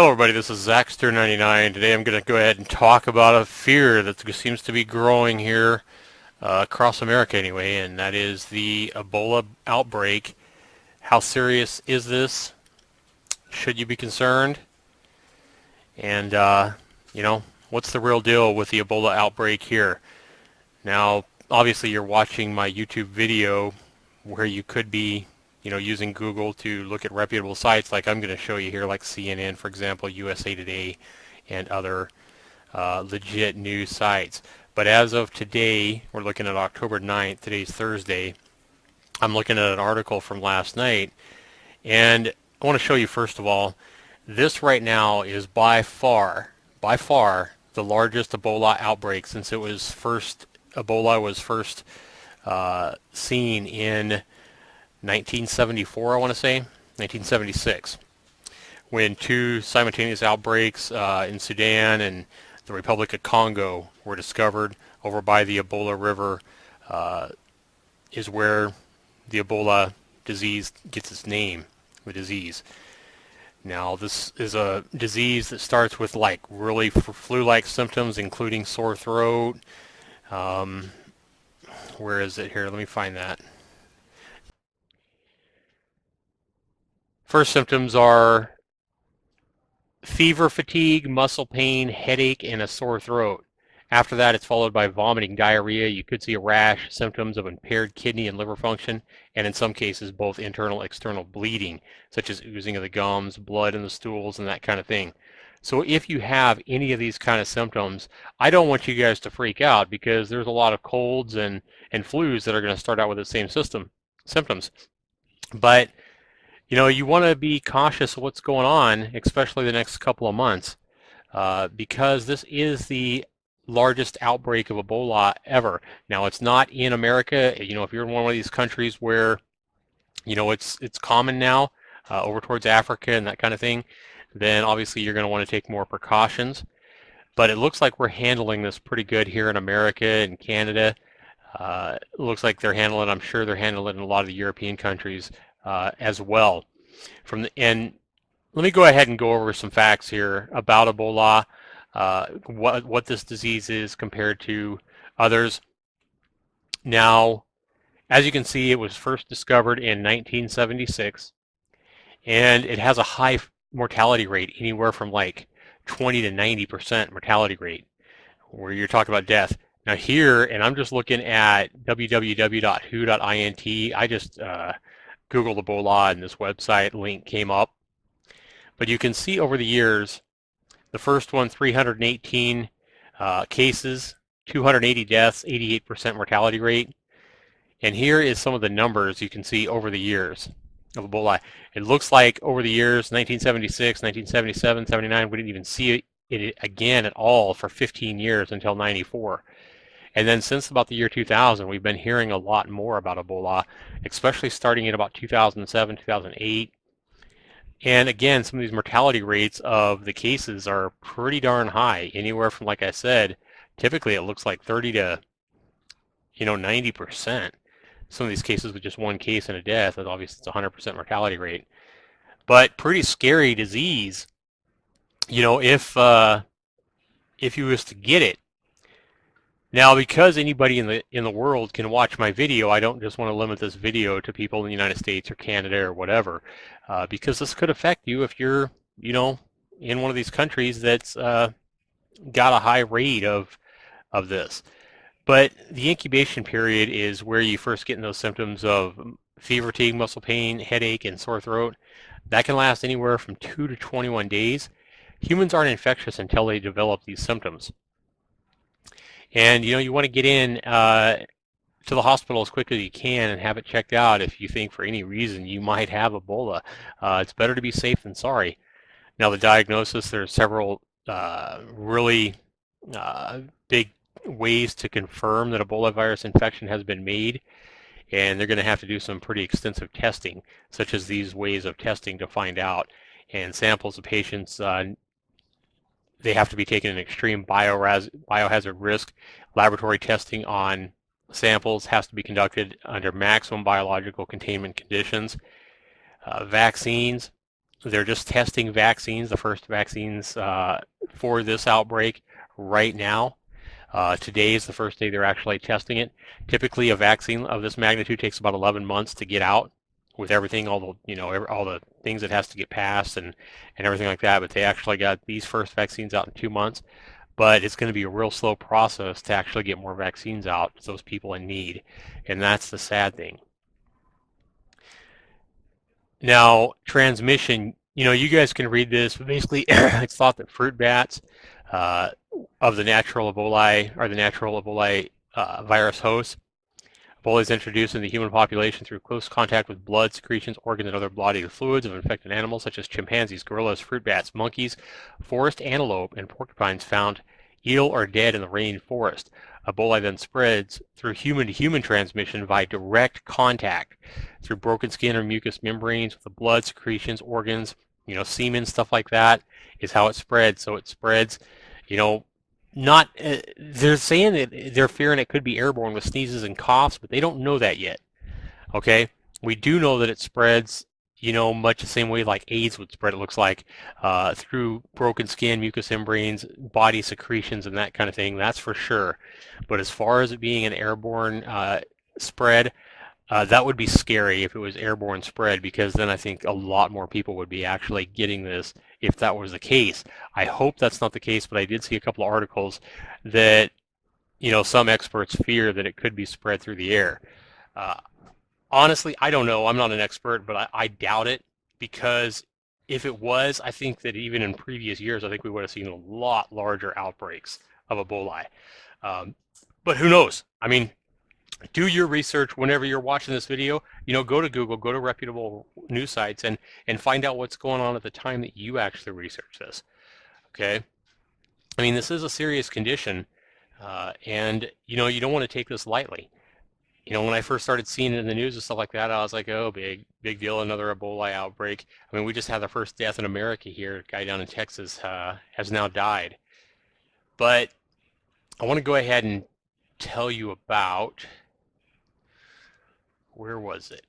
Hello everybody, this is Zaxter99. Today I'm going to go ahead and talk about a fear that seems to be growing here across America anyway, and that is the Ebola outbreak. How serious is this? Should you be concerned? And, you know, what's the real deal with the Ebola outbreak here? Now, obviously you're watching my YouTube video where you could be using Google to look at reputable sites like I'm going to show you here, like CNN, for example, USA Today, and other legit news sites. But as of today, we're looking at October 9th, today's Thursday, I'm looking at an article from last night, and I want to show you first of all, this right now is by far, the largest Ebola outbreak since Ebola was first seen in 1974, I want to say, 1976, when two simultaneous outbreaks in Sudan and the Republic of Congo were discovered over by the Ebola River, is where the Ebola disease gets its name, the disease. Now, this is a disease that starts with like really flu-like symptoms, including sore throat. Um, where is it here? Let me find that. First symptoms are fever, fatigue, muscle pain, headache, and a sore throat. After that, it's followed by vomiting, diarrhea. You could see a rash, symptoms of impaired kidney and liver function, and in some cases, both internal and external bleeding, such as oozing of the gums, blood in the stools, and that kind of thing. So if you have any of these kind of symptoms, I don't want you guys to freak out because there's a lot of colds and flus that are going to start out with the same symptoms. But you want to be cautious of what's going on, especially the next couple of months, because this is the largest outbreak of Ebola ever. Now, it's not in America. If you're in one of these countries where, it's common now, over towards Africa and that kind of thing, then obviously you're going to want to take more precautions. But it looks like we're handling this pretty good here in America and Canada. It looks like I'm sure they're handling it in a lot of the European countries as well. And let me go ahead and go over some facts here about Ebola, what this disease is compared to others. Now, as you can see, it was first discovered in 1976, and it has a high mortality rate, anywhere from like 20 to 90% mortality rate, where you're talking about death. Now here, and I'm just looking at www.who.int. I just Googled Ebola and this website link came up. But you can see over the years, the first one, 318 cases, 280 deaths, 88% mortality rate. And here is some of the numbers you can see over the years of Ebola. It looks like over the years, 1976, 1977, 79, we didn't even see it again at all for 15 years until 94. And then since about the year 2000, we've been hearing a lot more about Ebola, especially starting in about 2007, 2008. And again, some of these mortality rates of the cases are pretty darn high, anywhere from, like I said, typically it looks like 30 to 90%. Some of these cases with just one case and a death, and obviously it's 100% mortality rate. But pretty scary disease, if you was to get it. Now, because anybody in the world can watch my video, I don't just want to limit this video to people in the United States or Canada or whatever, because this could affect you if you're, in one of these countries that's got a high rate of this. But the incubation period is where you first get in those symptoms of fever, fatigue, muscle pain, headache, and sore throat. That can last anywhere from 2 to 21 days. Humans aren't infectious until they develop these symptoms. And you want to get in to the hospital as quickly as you can and have it checked out if you think for any reason you might have Ebola. It's better to be safe than sorry. Now, the diagnosis, there are several really big ways to confirm that Ebola virus infection has been made, and they're going to have to do some pretty extensive testing, such as these ways of testing to find out. And samples of patients, they have to be taken in extreme biohazard risk. Laboratory testing on samples has to be conducted under maximum biological containment conditions. Vaccines, They're just testing vaccines, the first vaccines for this outbreak right now. Today is the first day they're actually testing it. Typically, a vaccine of this magnitude takes about 11 months to get out, with everything, all the all the things that has to get passed and everything like that. But they actually got these first vaccines out in 2 months. But it's going to be a real slow process to actually get more vaccines out to those people in need, and that's the sad thing. Now, transmission, you guys can read this, but basically it's thought that fruit bats uh, of the natural Ebola are the natural Ebola virus hosts. Ebola is introduced in the human population through close contact with blood, secretions, organs, and other bodily fluids of infected animals such as chimpanzees, gorillas, fruit bats, monkeys, forest antelope, and porcupines found ill or dead in the rainforest. Ebola then spreads through human-to-human transmission via direct contact through broken skin or mucous membranes with the blood, secretions, organs, semen, stuff like that is how it spreads. So it spreads, you know, not they're saying that they're fearing it could be airborne with sneezes and coughs, but they don't know that yet. Okay, we do know that it spreads, much the same way like AIDS would spread. It looks like through broken skin, mucous membranes, body secretions, and that kind of thing. That's for sure. But as far as it being an airborne spread, that would be scary if it was airborne spread, because then I think a lot more people would be actually getting this if that was the case. I hope that's not the case, but I did see a couple of articles that, some experts fear that it could be spread through the air. Uh, Honestly, I don't know. I'm not an expert, but I doubt it, because if it was, I think that even in previous years, I think we would have seen a lot larger outbreaks of Ebola. Um, but who knows? I mean, do your research whenever you're watching this video. Go to Google, go to reputable news sites, and find out what's going on at the time that you actually research this. Okay? I mean, this is a serious condition, and you don't want to take this lightly. When I first started seeing it in the news and stuff like that, I was like, oh, big deal, another Ebola outbreak. I mean, we just had the first death in America here. A guy down in Texas has now died. But I want to go ahead and tell you about, where was it?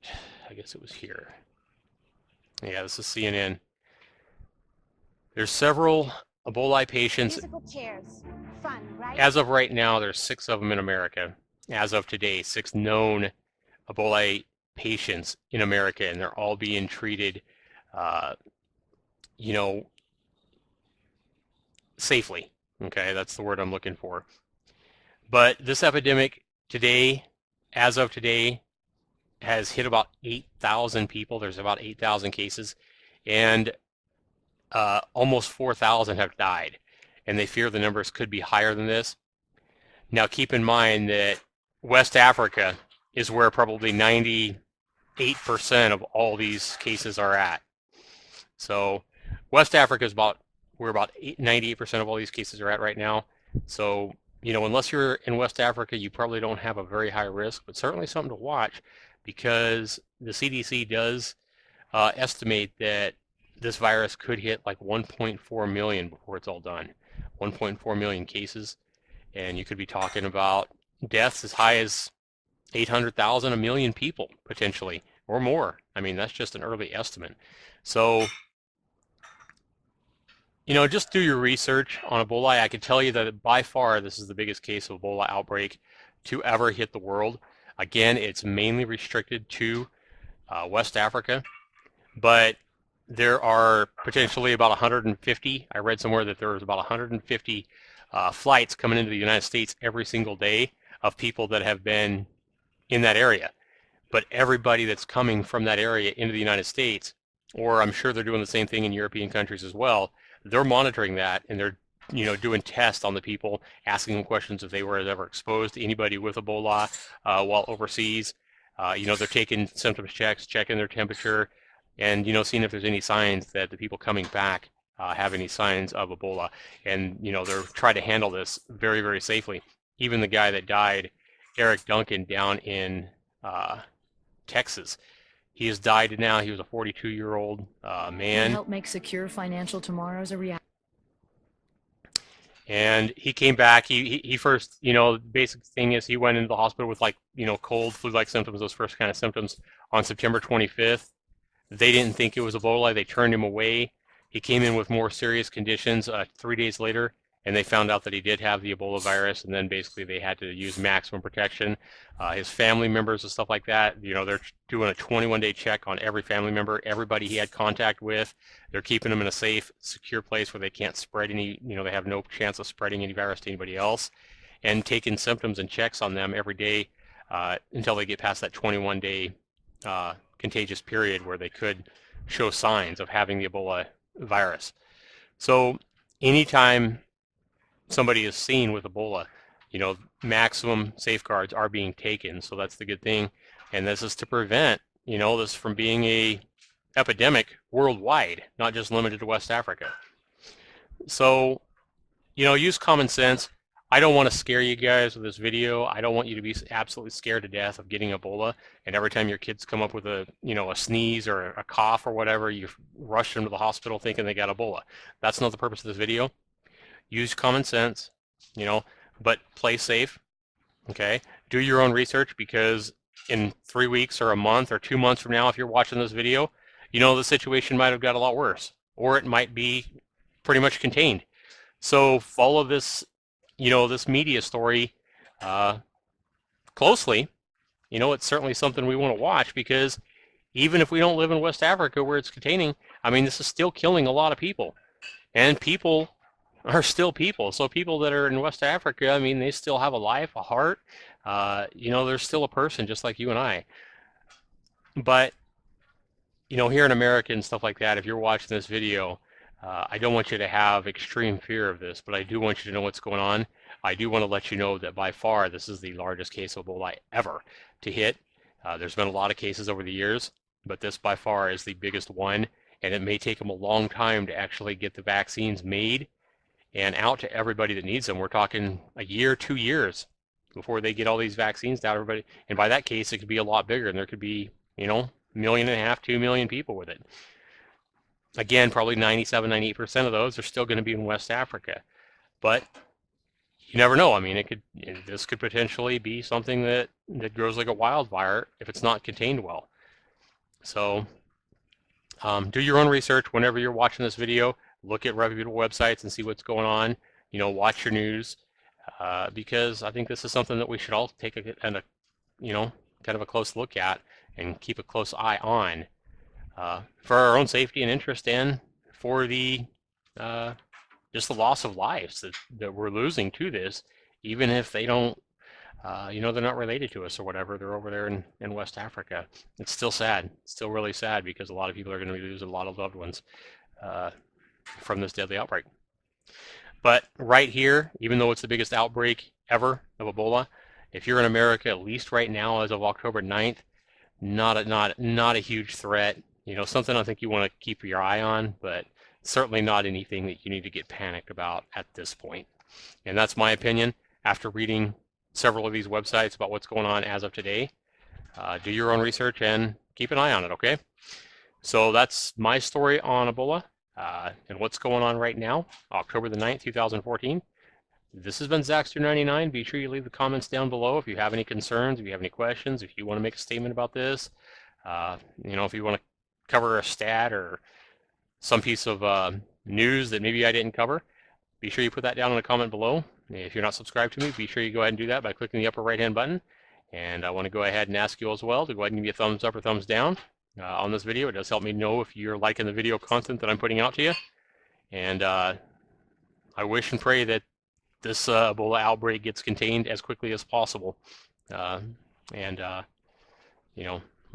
I guess it was here. Yeah, this is CNN. There's several Ebola patients. Musical chairs. Fun, right? As of right now, there's 6 of them in America. As of today, 6 known Ebola patients in America, and they're all being treated, you know, safely. Okay, that's the word I'm looking for. But this epidemic today, as of today, has hit about 8,000 people. There's about 8,000 cases, and almost 4,000 have died, and they fear the numbers could be higher than this. Now, keep in mind that West Africa is where probably 98% of all these cases are at. So West Africa is where about 98% of all these cases are at right now. So, unless you're in West Africa, you probably don't have a very high risk, but certainly something to watch, because the CDC does estimate that this virus could hit like 1.4 million before it's all done. 1.4 million cases, and you could be talking about deaths as high as 800,000, a million people potentially, or more. I mean, that's just an early estimate. So, just do your research on Ebola. I can tell you that by far this is the biggest case of Ebola outbreak to ever hit the world. Again, it's mainly restricted to West Africa, but there are potentially about 150. I read somewhere that there was about 150 flights coming into the United States every single day of people that have been in that area. But everybody that's coming from that area into the United States, or I'm sure they're doing the same thing in European countries as well, they're monitoring that, and they're doing tests on the people, asking them questions if they were ever exposed to anybody with Ebola while overseas. They're taking symptoms checks, checking their temperature, and seeing if there's any signs that the people coming back have any signs of Ebola. And they're trying to handle this very, very safely. Even the guy that died, Eric Duncan, down in Texas, he has died now. He was a 42-year-old man. Help make secure financial tomorrows a reality. And he came back. He first, basic thing is he went into the hospital with cold, flu-like symptoms, those first kind of symptoms, on September 25th. They didn't think it was Ebola. They turned him away. He came in with more serious conditions 3 days later, and they found out that he did have the Ebola virus, and then basically they had to use maximum protection. His family members and stuff like that, they're doing a 21-day check on every family member, everybody he had contact with. They're keeping them in a safe, secure place where they can't spread any, they have no chance of spreading any virus to anybody else, and taking symptoms and checks on them every day until they get past that 21-day contagious period where they could show signs of having the Ebola virus. So anytime somebody is seen with Ebola, maximum safeguards are being taken. So that's the good thing. And this is to prevent, this from being a epidemic worldwide, not just limited to West Africa. So, use common sense. I don't want to scare you guys with this video. I don't want you to be absolutely scared to death of getting Ebola. And every time your kids come up with a sneeze or a cough or whatever, you rush them to the hospital thinking they got Ebola. That's not the purpose of this video. Use common sense, but play safe, okay? Do your own research, because in 3 weeks or a month or 2 months from now, if you're watching this video, the situation might have got a lot worse, or it might be pretty much contained. So follow this this media story closely. It's certainly something we want to watch, because even if we don't live in West Africa where it's containing, this is still killing a lot of people. And people are still people. So people that are in West Africa, they still have a life, a heart. They're still a person just like you and I. But, here in America and stuff like that, if you're watching this video, I don't want you to have extreme fear of this, but I do want you to know what's going on. I do want to let you know that by far this is the largest case of Ebola ever to hit. There's been a lot of cases over the years, but this by far is the biggest one, and it may take them a long time to actually get the vaccines made and out to everybody that needs them. We're talking a year, 2 years before they get all these vaccines out to everybody. And by that case, it could be a lot bigger, and there could be, 1.5 million, 2 million people with it. Again, probably 97, 98% of those are still going to be in West Africa. But you never know. This could potentially be something that grows like a wildfire if it's not contained well. So do your own research whenever you're watching this video. Look at reputable websites and see what's going on. Watch your news, because I think this is something that we should all take kind of a close look at and keep a close eye on. For our own safety and interest, and for the just the loss of lives that we're losing to this, even if they don't, they're not related to us or whatever. They're over there in West Africa. It's still sad. It's still really sad, because a lot of people are going to be losing a lot of loved ones from this deadly outbreak. But right here, even though it's the biggest outbreak ever of Ebola, if you're in America, at least right now as of October 9th, not a huge threat. Something I think you want to keep your eye on, but certainly not anything that you need to get panicked about at this point. And that's my opinion after reading several of these websites about what's going on as of today. Do your own research and keep an eye on it, okay? So that's my story on Ebola and what's going on right now, October the 9th, 2014. This has been Zaxter99. Be sure you leave the comments down below if you have any concerns, if you have any questions, if you want to make a statement about this, if you want to cover a stat or some piece of news that maybe I didn't cover. Be sure you put that down in a comment below. If you're not subscribed to me, be sure you go ahead and do that by clicking the upper right-hand button. And I want to go ahead and ask you as well to go ahead and give me a thumbs up or thumbs down on this video. It does help me know if you're liking the video content that I'm putting out to you. And I wish and pray that this Ebola outbreak gets contained as quickly as possible. We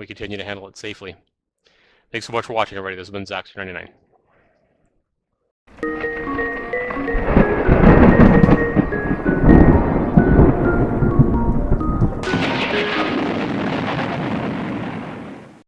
continue to handle it safely. Thanks so much for watching, everybody. This has been Zaxter99.